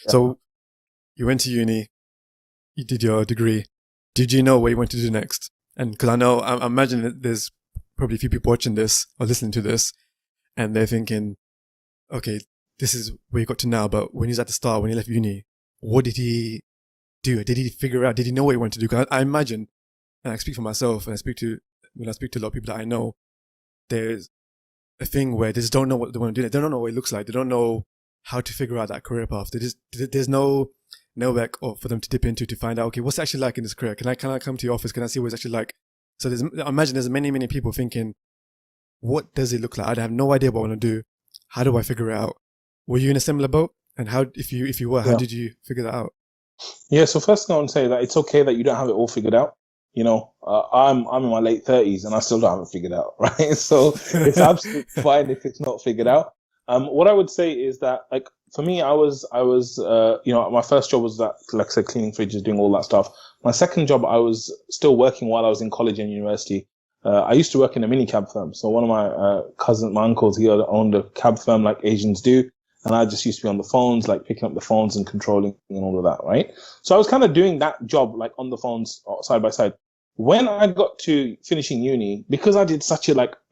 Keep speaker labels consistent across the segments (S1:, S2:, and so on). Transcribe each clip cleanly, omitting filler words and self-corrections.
S1: Yeah.
S2: So you went to uni, you did your degree. Did you know what you wanted to do next? And because I imagine that there's probably a few people watching this or listening to this, and they're thinking, okay, this is where you got to now, but when he's at the start, when he left uni, what did he do? Did he figure out? Did he know what he wanted to do? 'Cause I imagine, and I speak for myself, and when I speak to a lot of people that I know, there's a thing where they just don't know what they want to do. They don't know what it looks like. They don't know how to figure out that career path. There's no network or for them to dip into to find out, okay, what's it actually like in this career? Can I come to your office? Can I see what it's actually like? So I imagine there's many people thinking, what does it look like? I have no idea what I want to do. How do I figure it out? Were you in a similar boat? And how, if you were, how did you figure that out?
S1: Yeah. So first thing I want to say that it's okay that you don't have it all figured out. I'm in my late 30s and I still don't have it figured out, right? So it's absolutely fine if it's not figured out. What I would say is that, like, for me, I was, my first job was that, like I said, cleaning fridges, doing all that stuff. My second job, I was still working while I was in college and university. I used to work in a mini cab firm. So one of my cousins, my uncles, he owned a cab firm like Asians do. And I just used to be on the phones, like picking up the phones and controlling and all of that, right? So I was kind of doing that job, like on the phones side by side. When I got to finishing uni, because I did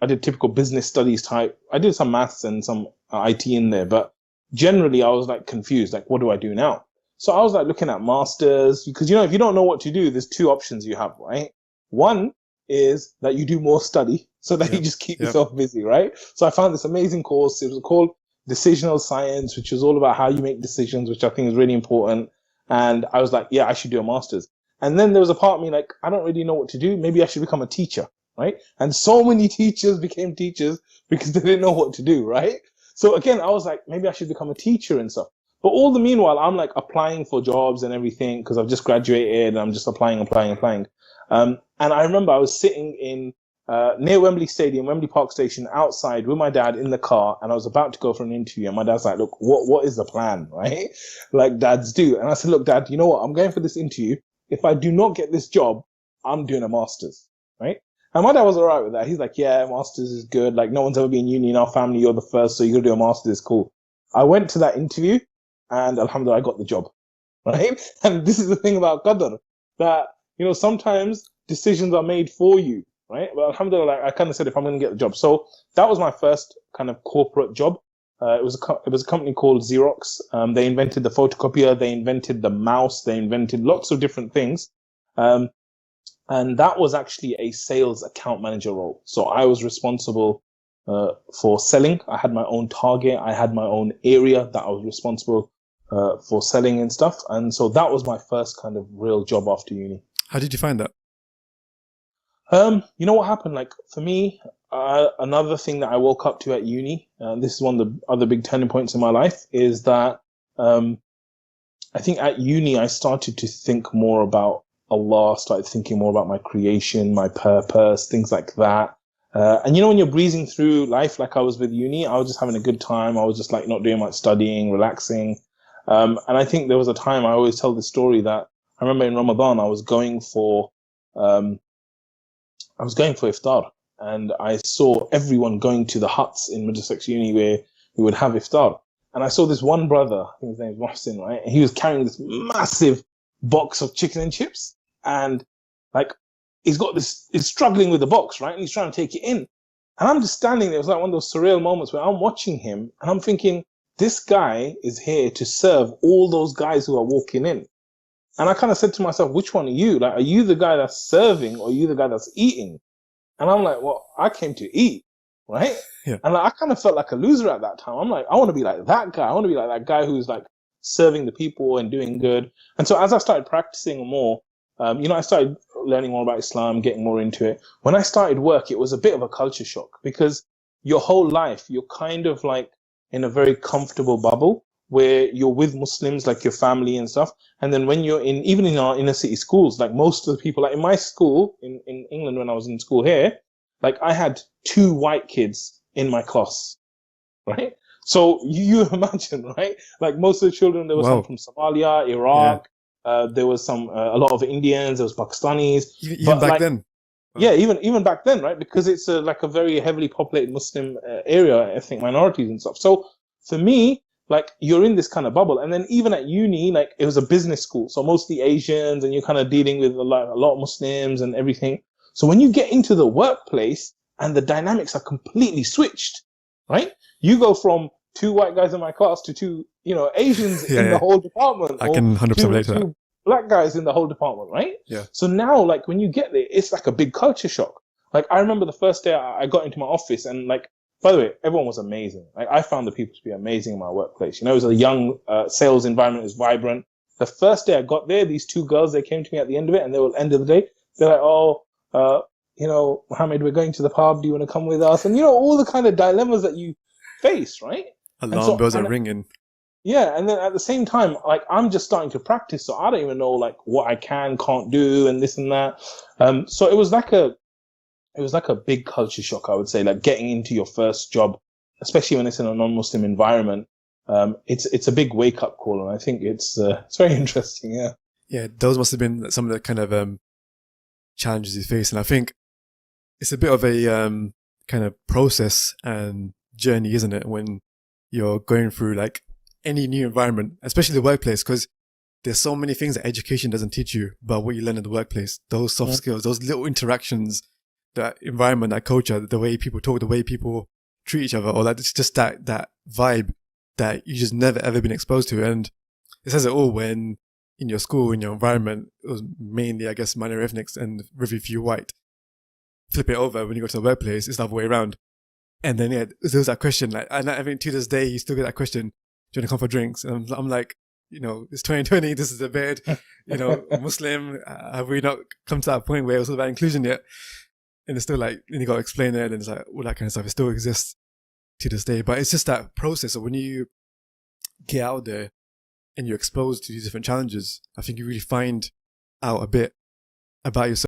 S1: I did typical business studies type, I did some maths and some IT in there, but generally I was like confused, like, what do I do now? So I was like looking at masters, because, if you don't know what to do, there's two options you have, right? One is that you do more study so that you just keep yourself busy, right? So I found this amazing course. It was called Decisional Science, which was all about how you make decisions, which I think is really important. And I was like, yeah, I should do a master's. And then there was a part of me like, I don't really know what to do. Maybe I should become a teacher, right? And so many teachers became teachers because they didn't know what to do, right? So again, I was like, maybe I should become a teacher and stuff. But all the meanwhile, I'm like applying for jobs and everything because I've just graduated and I'm just applying. And I remember I was sitting in near Wembley Stadium, Wembley Park Station, outside with my dad in the car, and I was about to go for an interview. And my dad's like, "Look, what is the plan, right?" Like dads do. And I said, "Look, Dad, you know what? I'm going for this interview. If I do not get this job, I'm doing a master's, right?" And my dad was all right with that. He's like, "Yeah, master's is good. Like, no one's ever been in uni in our family. You're the first, so you're gonna do a master's. Cool." I went to that interview, and alhamdulillah, I got the job, right? And this is the thing about qadr, that sometimes decisions are made for you. Right. But alhamdulillah, I kind of said, if I'm going to get the job. So that was my first kind of corporate job. It was a company called Xerox. They invented the photocopier. They invented the mouse. They invented lots of different things. And that was actually a sales account manager role. So I was responsible, for selling. I had my own target. I had my own area that I was responsible, for selling and stuff. And so that was my first kind of real job after uni.
S2: How did you find that?
S1: You know what happened? Like for me, another thing that I woke up to at uni, and this is one of the other big turning points in my life, is that I think at uni I started to think more about Allah, started thinking more about my creation, my purpose, things like that. And when you're breezing through life, like I was with uni, I was just having a good time. I was just like not doing much studying, relaxing. And I think there was a time, I always tell this story, that I remember in Ramadan I was going for iftar, and I saw everyone going to the huts in Middlesex Uni where we would have iftar. And I saw this one brother, I think his name is Mohsin, right? And he was carrying this massive box of chicken and chips. And like, he's struggling with the box, right? And he's trying to take it in. And I'm just standing there. It was like one of those surreal moments where I'm watching him and I'm thinking, this guy is here to serve all those guys who are walking in. And I kind of said to myself, which one are you? Like, are you the guy that's serving or are you the guy that's eating? And I'm like, well, I came to eat, right?
S2: Yeah.
S1: And like, I kind of felt like a loser at that time. I'm like, I want to be like that guy. I want to be like that guy who's like serving the people and doing good. And so as I started practicing more, I started learning more about Islam, getting more into it. When I started work, it was a bit of a culture shock because your whole life, you're kind of like in a very comfortable bubble where you're with Muslims, like your family and stuff. And then when you're even in our inner city schools, like most of the people, like in my school in England, when I was in school here, like I had 2 white kids in my class, right? So you imagine, right? Like most of the children, there was some from Somalia, Iraq, there was a lot of Indians, there was Pakistanis.
S2: Even back then?
S1: Yeah, even back then, right? Because it's like a very heavily populated Muslim area, ethnic minorities and stuff. So for me, like you're in this kind of bubble. And then even at uni, like it was a business school, so mostly Asians, and you're kind of dealing with a lot of Muslims and everything. So when you get into the workplace and the dynamics are completely switched, right? You go from two white guys in my class to two, Asians in the whole department,
S2: I can 100% relate to that.
S1: Two black guys in the whole department, right?
S2: Yeah.
S1: So now, like when you get there, it's like a big culture shock. Like I remember the first day I got into my office, and like, by the way, everyone was amazing. Like I found the people to be amazing in my workplace. It was a young sales environment, it was vibrant. The first day I got there, these two girls, they came to me at the end of it, and they were end of the day, they're like, "Oh, Mohammed, we're going to the pub. Do you want to come with us?" And all the kind of dilemmas that you face, right?
S2: Alarm bells are ringing.
S1: Yeah, and then at the same time, like I'm just starting to practice, so I don't even know like what I can't do, and this and that. So it was like a big culture shock, I would say, like getting into your first job, especially when it's in a non-Muslim environment. It's a big wake up call, and I think it's very interesting. Yeah.
S2: Yeah, those must have been some of the kind of challenges you face, and I think it's a bit of a kind of process and journey, isn't it, when you're going through like any new environment, especially the workplace, because there's so many things that education doesn't teach you about what you learn in the workplace. Those soft skills, those little interactions, that environment, that culture, the way people talk, the way people treat each other, or that it's just that vibe that you just never ever been exposed to. And it says it all when in your school, in your environment, it was mainly, I guess, minor ethnics and very few white. Flip it over when you go to the workplace, it's the other way around. And then, there was that question, like, and I think to this day, you still get that question, do you want to come for drinks? And I'm like, it's 2020, this is a bit, Muslim, have we not come to that point where it was about inclusion yet? And it's still like, and you got to explain it, and it's like, all that kind of stuff, it still exists to this day. But it's just that process of when you get out there and you're exposed to these different challenges, I think you really find out a bit about yourself.